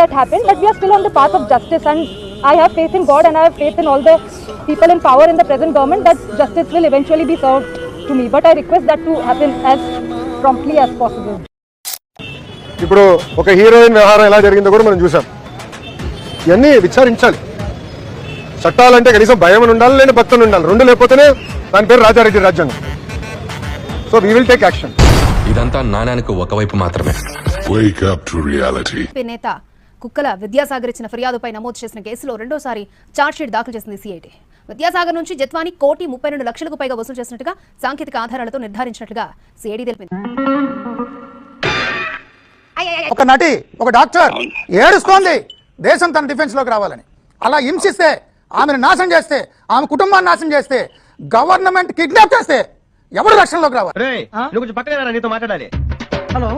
that happened, but we are still on the path of justice, and I have faith in God and I have faith in all the people in power in the present government that justice will eventually be served to me. But I request that to happen as promptly as possible. ఇప్పుడు ఒక heroine వ్యవహారం ఎలా జరిగిందో కూడా మనం చూసాం. ఇవన్నీ విచారించాలి. చట్టాలంటే కనీసం భయం ఉండాలి, లేని భక్తులు ఉండాలి. రెండు లేకపోతేనే దాని పేరు రాజారెడ్డి రాజ్యాంగం. So we will take action. ఇదంతా నాణానికి ఒకవైపు మాత్రమే. Wake up to reality. నేత కుక్కల విద్యాసాగర్ ఇచ్చిన ఫిర్యాదుపై నమోదు చేసిన కేసులో రెండోసారి ఛార్జ్షీట్ దాఖలు చేసింది సిఐడి. విద్యాసాగర్ నుంచి జత్వాని 1,32,00,000కు పైగా వసూలు చేసినట్టుగా సాంకేతిక ఆధారాలతో నిర్ధారించినట్లుగా సిఐడి తెలిపింది. ఒక నటి, ఒక డాక్టర్ ఏడుస్తోంది దేశం తన డిఫెన్స్ లోకి రావాలని. అలా హింసిస్తే, ఆమెను నాశనం చేస్తే, ఆమె కుటుంబాన్ని నాశనం చేస్తే, గవర్నమెంట్ కిడ్నాప్ చేస్తే ఎవరు రక్షణలోకి రావాలి? నువ్వు కొంచెం పక్కన నీతో మాట్లాడాలి. హలో.